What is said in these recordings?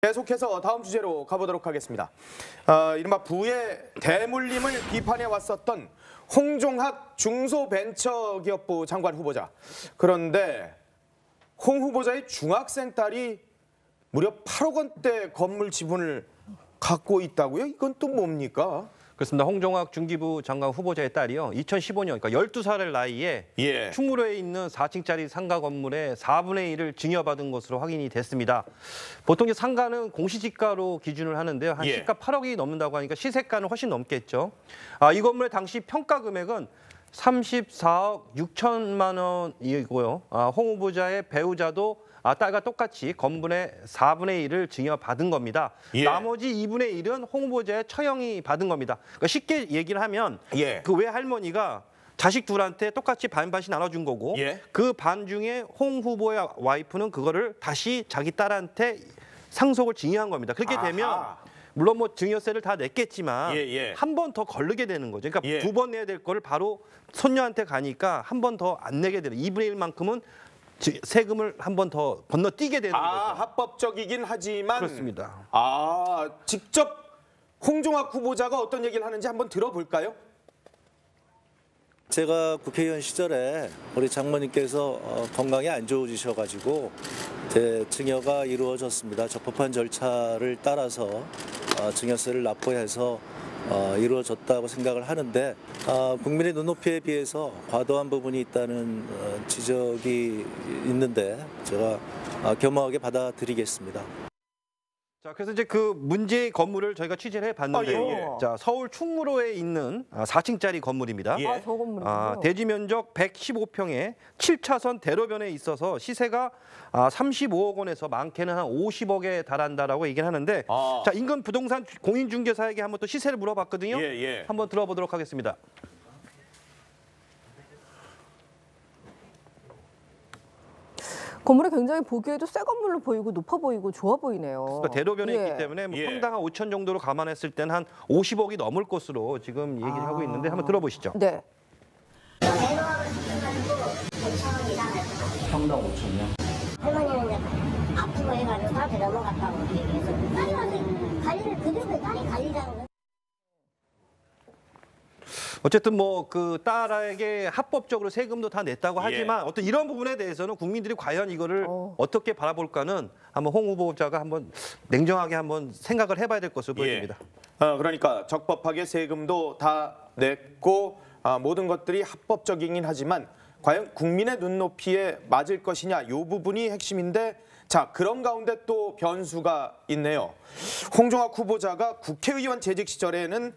계속해서 다음 주제로 가보도록 하겠습니다. 이른바 부의 대물림을 비판해 왔었던 홍종학 중소벤처기업부 장관 후보자. 그런데 홍 후보자의 중학생 딸이 무려 8억 원대 건물 지분을 갖고 있다고요? 이건 또 뭡니까? 그렇습니다. 홍종학 중기부 장관 후보자의 딸이요. 2015년, 그러니까 12살의 나이에 충무로에 있는 4층짜리 상가 건물의 4분의 1을 증여받은 것으로 확인이 됐습니다. 보통 이제 상가는 공시지가로 기준을 하는데요. 한 시가 8억이 넘는다고 하니까 시세가는 훨씬 넘겠죠. 이 건물의 당시 평가 금액은 34억 6천만 원이고요. 홍 후보자의 배우자도 딸과 똑같이 건물의 4분의 1을 증여받은 겁니다. 나머지 2분의 1은 홍 후보자의 처형이 받은 겁니다. 그러니까 쉽게 얘기를 하면 그 외할머니가 자식 둘한테 똑같이 반반씩 나눠준 거고 그 반 중에 홍 후보의 와이프는 그거를 다시 자기 딸한테 상속을 증여한 겁니다. 그렇게 되면 물론 뭐 증여세를 다 냈겠지만 한 번 더 거르게 되는 거죠. 그러니까 두 번 내야 될 거를 바로 손녀한테 가니까 한 번 더 안 내게 되는 2분의 1만큼은 세금을 한 번 더 건너뛰게 되는 거죠. 합법적이긴 하지만 그렇습니다. 직접 홍종학 후보자가 어떤 얘기를 하는지 한번 들어볼까요? 제가 국회의원 시절에 우리 장모님께서 건강이 안 좋으셔가지고 제 증여가 이루어졌습니다. 적법한 절차를 따라서 증여세를 납부해서 이루어졌다고 생각을 하는데 국민의 눈높이에 비해서 과도한 부분이 있다는 지적이 있는데 제가 겸허하게 받아들이겠습니다. 자, 그래서 이제 그 문제의 건물을 저희가 취재를 해봤는데요. 자, 서울 충무로에 있는 4층짜리 건물입니다. 저 건물이군요. 대지 면적 115평에 7차선 대로변에 있어서 시세가 35억 원에서 많게는 한 50억에 달한다라고 얘기를 하는데 자, 인근 부동산 공인중개사에게 한번 또 시세를 물어봤거든요. 한번 들어보도록 하겠습니다. 건물이 굉장히 보기에도 새 건물로 보이고 높아 보이고 좋아 보이네요. 그러니까 대로변에 있기 때문에 뭐 평당 한 5천 정도로 감안했을 때는 한 50억이 넘을 것으로 지금 얘기를 하고 있는데 한번 들어보시죠. 네. 평당 5천이요? 할머니는 이제 아프고 해가지고 사업에 넘어갔다고 얘기해서 관리를 그대로 딸이 관리자는 거예요. 어쨌든 뭐 그 딸에게 합법적으로 세금도 다 냈다고 하지만 어떤 이런 부분에 대해서는 국민들이 과연 이거를 어떻게 바라볼까는 한번 홍 후보자가 한번 냉정하게 한번 생각을 해봐야 될 것으로 보입니다. 그러니까 적법하게 세금도 다 냈고 모든 것들이 합법적이긴 하지만 과연 국민의 눈높이에 맞을 것이냐 이 부분이 핵심인데 자, 그런 가운데 또 변수가 있네요. 홍종학 후보자가 국회의원 재직 시절에는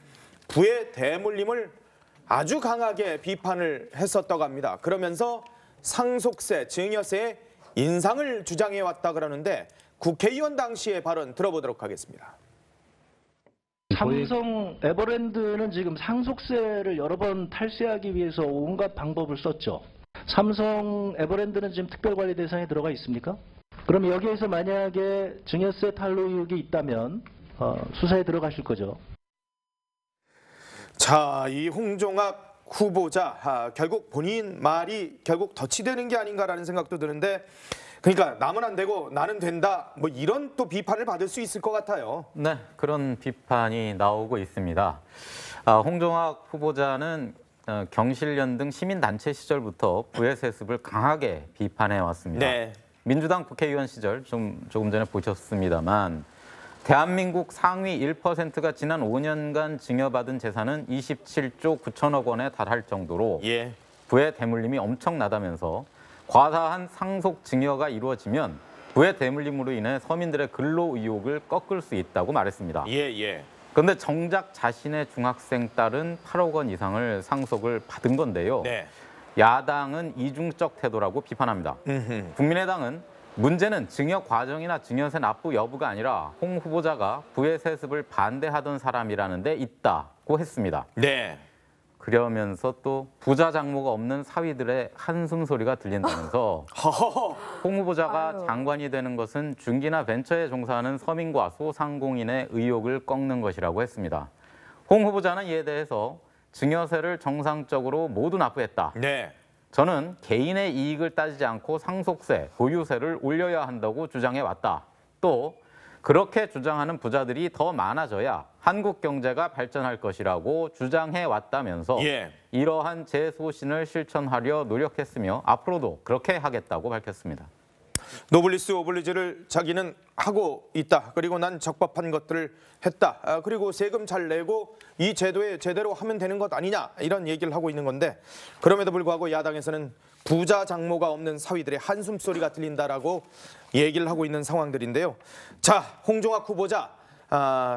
부의 대물림을 아주 강하게 비판을 했었다고 합니다. 그러면서 상속세, 증여세의 인상을 주장해왔다 그러는데 국회의원 당시의 발언 들어보도록 하겠습니다. 삼성 에버랜드는 지금 상속세를 여러 번 탈세하기 위해서 온갖 방법을 썼죠. 삼성 에버랜드는 지금 특별관리 대상에 들어가 있습니까? 그럼 여기에서 만약에 증여세 탈루 의혹이 있다면 수사에 들어가실 거죠. 자, 이 홍종학 후보자 결국 본인 말이 결국 덫이 되는 게 아닌가라는 생각도 드는데 그러니까 남은 안 되고 나는 된다 뭐 이런 또 비판을 받을 수 있을 것 같아요. 네, 그런 비판이 나오고 있습니다. 홍종학 후보자는 경실련 등 시민단체 시절부터 부의 세습을 강하게 비판해 왔습니다. 민주당 국회의원 시절 조금 전에 보셨습니다만 대한민국 상위 1%가 지난 5년간 증여받은 재산은 27조 9천억 원에 달할 정도로 부의 대물림이 엄청나다면서 과다한 상속 증여가 이루어지면 부의 대물림으로 인해 서민들의 근로 의욕을 꺾을 수 있다고 말했습니다. 그런데 정작 자신의 중학생 딸은 8억 원 이상을 상속을 받은 건데요. 야당은 이중적 태도라고 비판합니다. 국민의당은 문제는 증여 과정이나 증여세 납부 여부가 아니라 홍 후보자가 부의 세습을 반대하던 사람이라는 데 있다고 했습니다. 그러면서 또 부자 장모가 없는 사위들의 한숨 소리가 들린다면서 홍 후보자가 장관이 되는 것은 중기나 벤처에 종사하는 서민과 소상공인의 의욕을 꺾는 것이라고 했습니다. 홍 후보자는 이에 대해서 증여세를 정상적으로 모두 납부했다. 저는 개인의 이익을 따지지 않고 상속세, 보유세를 올려야 한다고 주장해왔다. 또 그렇게 주장하는 부자들이 더 많아져야 한국 경제가 발전할 것이라고 주장해 왔다면서 이러한 제 소신을 실천하려 노력했으며 앞으로도 그렇게 하겠다고 밝혔습니다. 노블리스 오블리주를 자기는 하고 있다. 그리고 난 적법한 것들을 했다. 그리고 세금 잘 내고 이 제도에 제대로 하면 되는 것 아니냐 이런 얘기를 하고 있는 건데 그럼에도 불구하고 야당에서는 부자 장모가 없는 사위들의 한숨 소리가 들린다라고 얘기를 하고 있는 상황들인데요. 자, 홍종학 후보자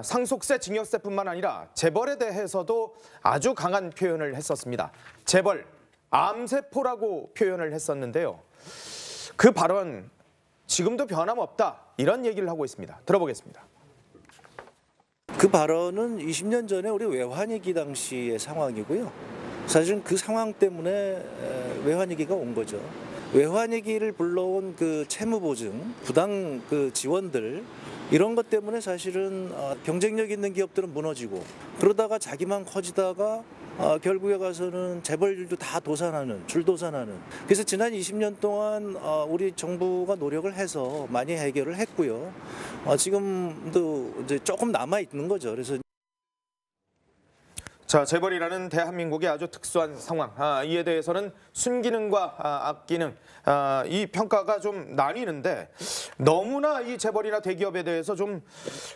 상속세, 증여세뿐만 아니라 재벌에 대해서도 아주 강한 표현을 했었습니다. 재벌, 암세포라고 표현을 했었는데요. 그 발언 지금도 변함없다 이런 얘기를 하고 있습니다. 들어보겠습니다. 그 발언은 20년 전에 우리 외환위기 당시의 상황이고요. 사실은 그 상황 때문에 외환위기가 온 거죠. 외환위기를 불러온 그 채무보증, 부당 그 지원들 이런 것 때문에 사실은 경쟁력 있는 기업들은 무너지고 그러다가 자기만 커지다가 결국에 가서는 재벌들도 다 도산하는, 줄도산하는. 그래서 지난 20년 동안 우리 정부가 노력을 해서 많이 해결을 했고요. 지금도 이제 조금 남아 있는 거죠. 그래서 자, 재벌이라는 대한민국의 아주 특수한 상황. 이에 대해서는 순기능과 악기능 이 평가가 좀 나뉘는데 너무나 이 재벌이나 대기업에 대해서 좀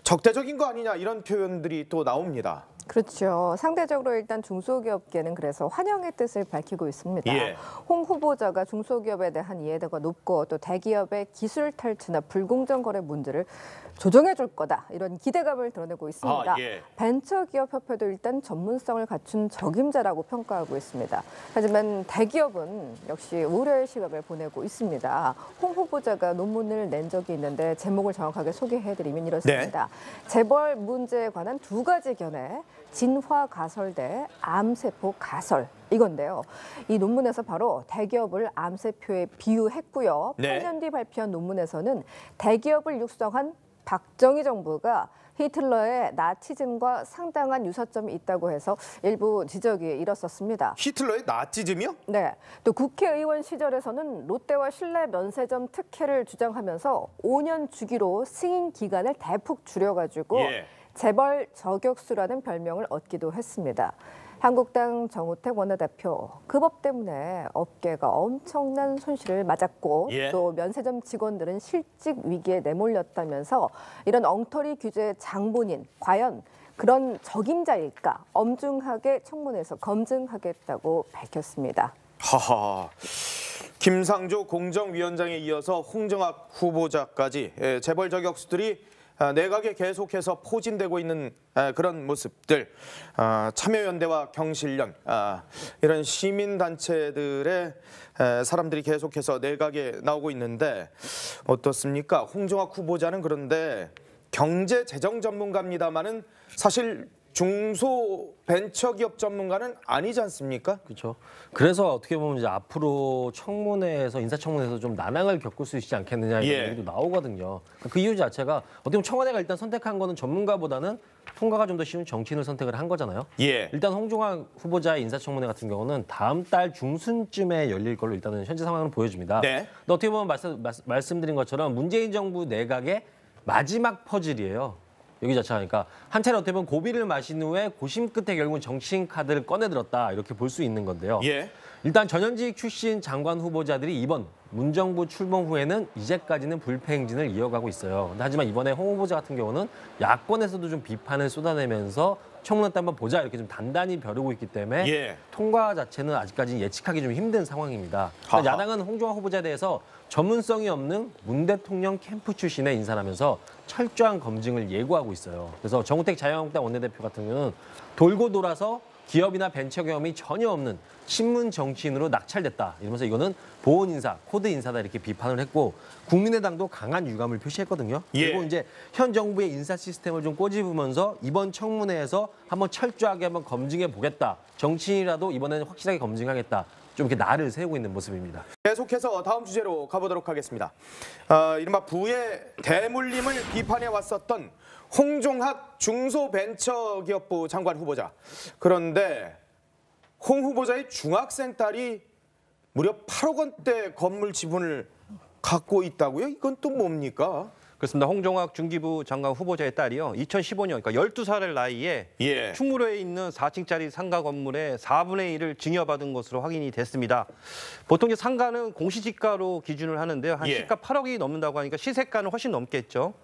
적대적인 거 아니냐 이런 표현들이 또 나옵니다. 그렇죠. 상대적으로 일단 중소기업계는 그래서 환영의 뜻을 밝히고 있습니다. 홍 후보자가 중소기업에 대한 이해도가 높고 또 대기업의 기술 탈취나 불공정 거래 문제를 조정해 줄 거다. 이런 기대감을 드러내고 있습니다. 벤처기업협회도 일단 전문성을 갖춘 적임자라고 평가하고 있습니다. 하지만 대기업은 역시 우려의 시각을 보내고 있습니다. 홍 후보자가 논문을 낸 적이 있는데 제목을 정확하게 소개해드리면 이렇습니다. 재벌 문제에 관한 두 가지 견해. 진화 가설 대 암세포 가설 이건데요. 이 논문에서 바로 대기업을 암세포에 비유했고요. 8년 뒤 발표한 논문에서는 대기업을 육성한 박정희 정부가 히틀러의 나치즘과 상당한 유사점이 있다고 해서 일부 지적이 일었었습니다. 히틀러의 나치즘이요? 네. 또 국회의원 시절에서는 롯데와 신라 면세점 특혜를 주장하면서 5년 주기로 승인 기간을 대폭 줄여가지고 재벌 저격수라는 별명을 얻기도 했습니다. 한국당 정우택 원내대표, 그 법 때문에 업계가 엄청난 손실을 맞았고 또 면세점 직원들은 실직 위기에 내몰렸다면서 이런 엉터리 규제의 장본인 과연 그런 적임자일까 엄중하게 청문회에서 검증하겠다고 밝혔습니다. 하하. 김상조 공정위원장에 이어서 홍정학 후보자까지 재벌 저격수들이 내각에 계속해서 포진되고 있는 그런 모습들, 참여연대와 경실련 이런 시민단체들의 사람들이 계속해서 내각에 나오고 있는데 어떻습니까? 홍종학 후보자는 그런데 경제재정 전문가입니다마는 사실 중소벤처기업 전문가는 아니지 않습니까? 그렇죠. 그래서 어떻게 보면 이제 앞으로 청문회에서 인사청문회에서 좀 난항을 겪을 수 있지 않겠느냐 이런 얘기도 나오거든요. 그 이유 자체가 어떻게 보면 청와대가 일단 선택한 거는 전문가보다는 통과가 좀 더 쉬운 정치인을 선택을 한 거잖아요. 일단 홍종학 후보자의 인사청문회 같은 경우는 다음 달 중순쯤에 열릴 걸로 일단은 현재 상황을 보여줍니다. 근데 어떻게 보면 말씀드린 것처럼 문재인 정부 내각의 마지막 퍼즐이에요. 여기 자체가 그러니까 한 차례 어떻게 보면 고비를 마신 후에 고심 끝에 결국은 정치인 카드를 꺼내들었다 이렇게 볼 수 있는 건데요. 일단 전현직 출신 장관 후보자들이 이번 문정부 출범 후에는 이제까지는 불패 행진을 이어가고 있어요. 근데 하지만 이번에 홍 후보자 같은 경우는 야권에서도 좀 비판을 쏟아내면서 청문회 때 한번 보자 이렇게 좀 단단히 벼르고 있기 때문에 통과 자체는 아직까지 예측하기 좀 힘든 상황입니다. 야당은 홍종학 후보자에 대해서 전문성이 없는 문 대통령 캠프 출신의 인사라면서 철저한 검증을 예고하고 있어요. 그래서 정우택 자유한국당 원내대표 같은 경우는 돌고 돌아서 기업이나 벤처 경험이 전혀 없는 신문 정치인으로 낙찰됐다. 이러면서 이거는 보온 인사, 코드 인사다 이렇게 비판을 했고 국민의당도 강한 유감을 표시했거든요. 그리고 이제 현 정부의 인사 시스템을 좀 꼬집으면서 이번 청문회에서 한번 철저하게 한번 검증해 보겠다. 정치인이라도 이번에는 확실하게 검증하겠다. 좀 이렇게 날을 세우고 있는 모습입니다. 계속해서 다음 주제로 가보도록 하겠습니다. 이른바 부의 대물림을 비판해 왔었던 홍종학 중소벤처기업부 장관 후보자. 그런데 홍 후보자의 중학생 딸이 무려 8억 원대 건물 지분을 갖고 있다고요? 이건 또 뭡니까? 그렇습니다. 홍종학 중기부 장관 후보자의 딸이요. 2015년, 그러니까 12살의 나이에 충무로에 있는 4층짜리 상가 건물의 4분의 1을 증여받은 것으로 확인이 됐습니다. 보통 이제 상가는 공시지가로 기준을 하는데요. 한 시가 8억이 넘는다고 하니까 시세가는 훨씬 넘겠죠.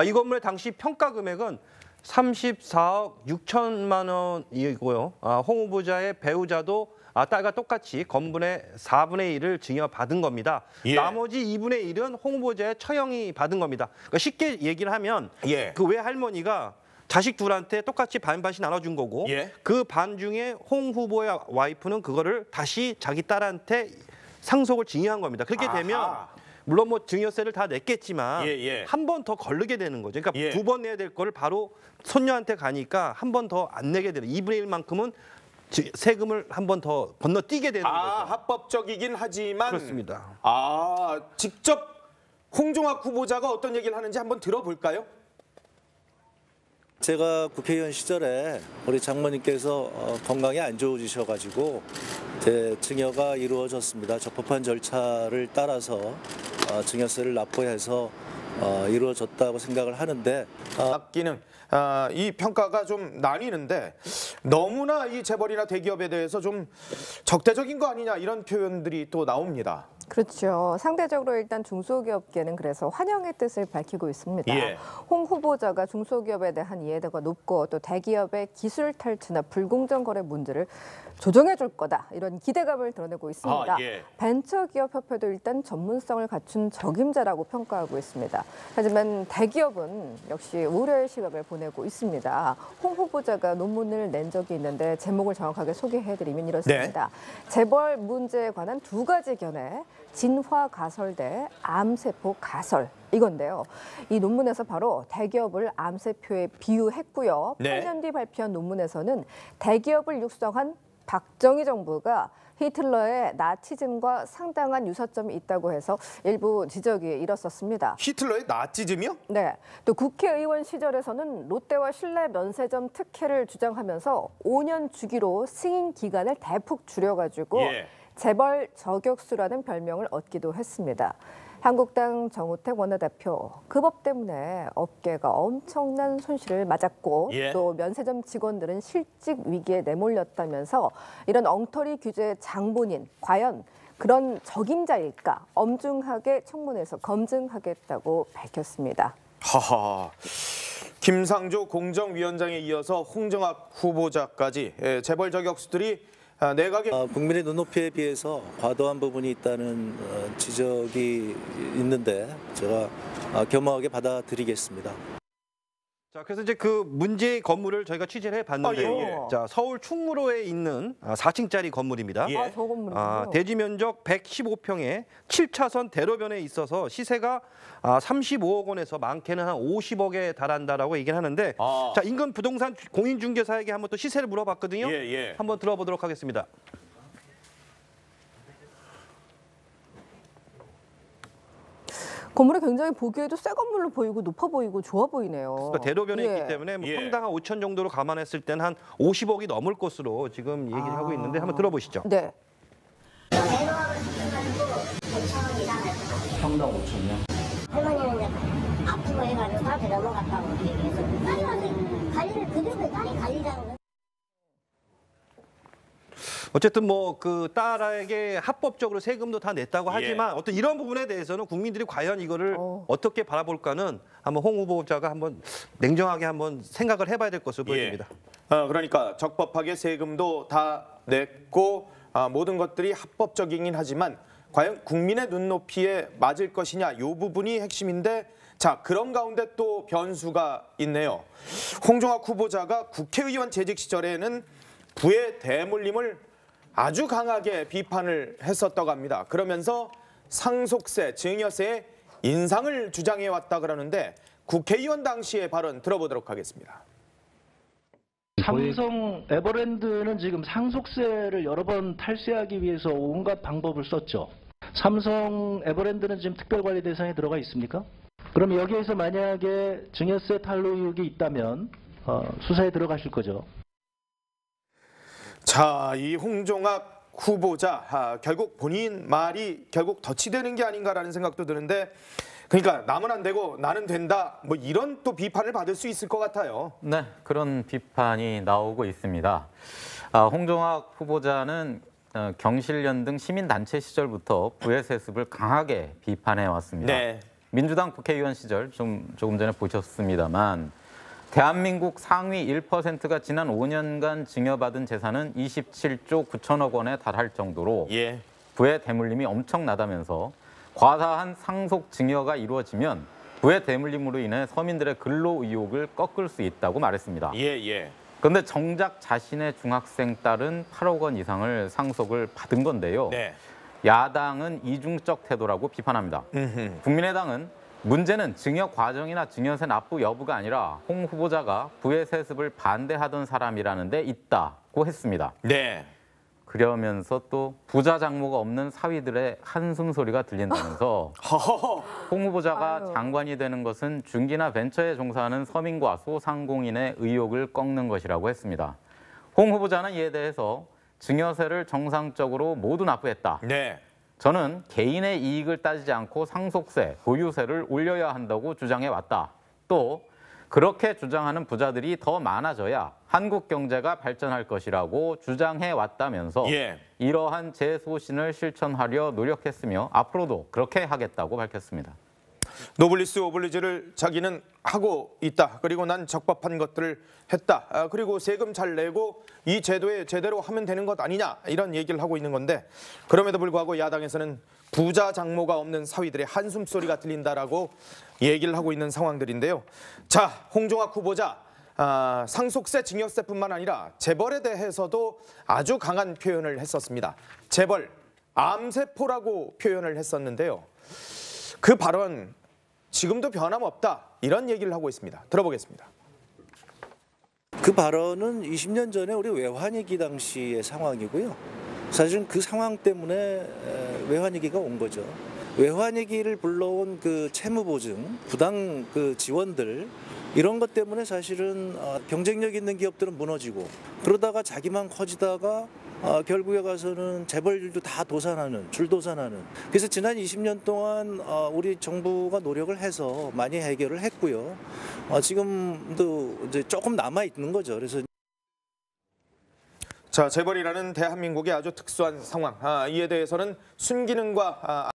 이 건물의 당시 평가 금액은 34억 6천만 원이고요. 홍 후보자의 배우자도 딸과 똑같이 건물의 4분의 1을 증여받은 겁니다. 나머지 2분의 1은 홍 후보자의 처형이 받은 겁니다. 그러니까 쉽게 얘기를 하면 그 외할머니가 자식 둘한테 똑같이 반반씩 나눠준 거고 그 반 중에 홍 후보의 와이프는 그거를 다시 자기 딸한테 상속을 증여한 겁니다. 그렇게 되면 물론 뭐 증여세를 다 냈겠지만 한 번 더 거르게 되는 거죠. 그러니까 2번 내야 될 거를 바로 손녀한테 가니까 한 번 더 안 내게 되는 2분의 1만큼은 세금을 한 번 더 건너뛰게 되는 거죠. 합법적이긴 하지만 그렇습니다. 직접 홍종학 후보자가 어떤 얘기를 하는지 한번 들어볼까요? 제가 국회의원 시절에 우리 장모님께서 건강이 안 좋으셔가지고 제 증여가 이루어졌습니다. 적법한 절차를 따라서 증여세를 납부해서 이루어졌다고 생각을 하는데 아끼는 이 평가가 좀 나뉘는데 너무나 이 재벌이나 대기업에 대해서 좀 적대적인 거 아니냐 이런 표현들이 또 나옵니다. 그렇죠. 상대적으로 일단 중소기업계는 그래서 환영의 뜻을 밝히고 있습니다. 홍 후보자가 중소기업에 대한 이해도가 높고 또 대기업의 기술 탈취나 불공정 거래 문제를 조정해 줄 거다. 이런 기대감을 드러내고 있습니다. 벤처기업협회도 일단 전문성을 갖춘 적임자라고 평가하고 있습니다. 하지만 대기업은 역시 우려의 시각을 보내고 있습니다. 홍 후보자가 논문을 낸 적이 있는데 제목을 정확하게 소개해드리면 이렇습니다. 재벌 문제에 관한 2가지 견해. 진화 가설 대 암세포 가설 이건데요. 이 논문에서 바로 대기업을 암세포에 비유했고요. 8년 뒤 발표한 논문에서는 대기업을 육성한 박정희 정부가 히틀러의 나치즘과 상당한 유사점이 있다고 해서 일부 지적이 일었었습니다. 히틀러의 나치즘이요? 네. 또 국회의원 시절에서는 롯데와 신라 면세점 특혜를 주장하면서 5년 주기로 승인 기간을 대폭 줄여가지고 재벌 저격수라는 별명을 얻기도 했습니다. 한국당 정우택 원내대표, 그 법 때문에 업계가 엄청난 손실을 맞았고 또 면세점 직원들은 실직 위기에 내몰렸다면서 이런 엉터리 규제의 장본인, 과연 그런 적임자일까 엄중하게 청문회에서 검증하겠다고 밝혔습니다. 김상조 공정위원장에 이어서 홍종학 후보자까지 재벌 저격수들이 내각에 국민의 눈높이에 비해서 과도한 부분이 있다는 지적이 있는데 제가 겸허하게 받아들이겠습니다. 자, 그래서 이제 그 문제의 건물을 저희가 취재를 해봤는데요. 자, 서울 충무로에 있는 4층짜리 건물입니다. 저 건물이군요. 대지 면적 115평에 7차선 대로변에 있어서 시세가 35억 원에서 많게는 한 50억에 달한다라고 얘기를 하는데 자, 인근 부동산 공인중개사에게 한번 또 시세를 물어봤거든요. 한번 들어보도록 하겠습니다. 건물이 굉장히 보기에도 새 건물로 보이고 높아 보이고 좋아 보이네요. 그러니까 대로변에 있기 때문에 뭐 평당 한 5천 정도로 감안했을 때는 한 50억이 넘을 것으로 지금 얘기를 하고 있는데 한번 들어보시죠. 네. 평당 5천이요? 할머니는 이제 아프고 해가지고 사업에 넘어갔다고 얘기해서 딸이 와서 관리를 그대로 딸이 관리자는 거예요. 어쨌든 뭐 그 딸에게 합법적으로 세금도 다 냈다고 하지만 어떤 이런 부분에 대해서는 국민들이 과연 이거를 어떻게 바라볼까는 한번 홍 후보자가 한번 냉정하게 한번 생각을 해봐야 될 것으로 보입니다. 그러니까 적법하게 세금도 다 냈고 모든 것들이 합법적이긴 하지만 과연 국민의 눈높이에 맞을 것이냐 이 부분이 핵심인데 자 그런 가운데 또 변수가 있네요. 홍종학 후보자가 국회의원 재직 시절에는 부의 대물림을 아주 강하게 비판을 했었다고 합니다. 그러면서 상속세, 증여세의 인상을 주장해왔다 그러는데 국회의원 당시의 발언 들어보도록 하겠습니다. 삼성 에버랜드는 지금 상속세를 여러 번 탈세하기 위해서 온갖 방법을 썼죠. 삼성 에버랜드는 지금 특별관리 대상에 들어가 있습니까? 그럼 여기에서 만약에 증여세 탈루 의혹이 있다면 수사에 들어가실 거죠. 자, 이 홍종학 후보자 결국 본인 말이 결국 덫이 되는 게 아닌가라는 생각도 드는데 그러니까 남은 안 되고 나는 된다. 뭐 이런 또 비판을 받을 수 있을 것 같아요. 네, 그런 비판이 나오고 있습니다. 홍종학 후보자는 경실련 등 시민단체 시절부터 부의 세습을 강하게 비판해 왔습니다. 네. 민주당 국회의원 시절 조금 전에 보셨습니다만 대한민국 상위 1%가 지난 5년간 증여받은 재산은 27조 9천억 원에 달할 정도로 예. 부의 대물림이 엄청나다면서 과다한 상속 증여가 이루어지면 부의 대물림으로 인해 서민들의 근로 의욕을 꺾을 수 있다고 말했습니다. 예. 그런데 정작 자신의 중학생 딸은 8억 원 이상을 상속을 받은 건데요. 네. 야당은 이중적 태도라고 비판합니다. 국민의당은 문제는 증여 과정이나 증여세 납부 여부가 아니라 홍 후보자가 부의 세습을 반대하던 사람이라는 데 있다고 했습니다. 네. 그러면서 또 부자 장모가 없는 사위들의 한숨 소리가 들린다면서 홍 후보자가 장관이 되는 것은 중기나 벤처에 종사하는 서민과 소상공인의 의욕을 꺾는 것이라고 했습니다. 홍 후보자는 이에 대해서 증여세를 정상적으로 모두 납부했다. 네. 저는 개인의 이익을 따지지 않고 상속세, 보유세를 올려야 한다고 주장해 왔다. 또 그렇게 주장하는 부자들이 더 많아져야 한국 경제가 발전할 것이라고 주장해 왔다면서 이러한 제 소신을 실천하려 노력했으며 앞으로도 그렇게 하겠다고 밝혔습니다. 노블리스 오블리주를 자기는 하고 있다. 그리고 난 적법한 것들을 했다. 그리고 세금 잘 내고 이 제도에 제대로 하면 되는 것 아니냐 이런 얘기를 하고 있는 건데 그럼에도 불구하고 야당에서는 부자 장모가 없는 사위들의 한숨 소리가 들린다라고 얘기를 하고 있는 상황들인데요. 자, 홍종학 후보자 상속세, 증여세뿐만 아니라 재벌에 대해서도 아주 강한 표현을 했었습니다. 재벌, 암세포라고 표현을 했었는데요. 그 발언 지금도 변함없다 이런 얘기를 하고 있습니다. 들어보겠습니다. 그 발언은 20년 전에 우리 외환위기 당시의 상황이고요. 사실은 그 상황 때문에 외환위기가 온 거죠. 외환위기를 불러온 그 채무보증, 부당 그 지원들 이런 것 때문에 사실은 경쟁력 있는 기업들은 무너지고 그러다가 자기만 커지다가 결국에 가서는 재벌들도 다 줄도산하는. 그래서 지난 20년 동안 우리 정부가 노력을 해서 많이 해결을 했고요. 지금도 이제 조금 남아 있는 거죠. 그래서 자, 재벌이라는 대한민국의 아주 특수한 상황. 이에 대해서는 순기능과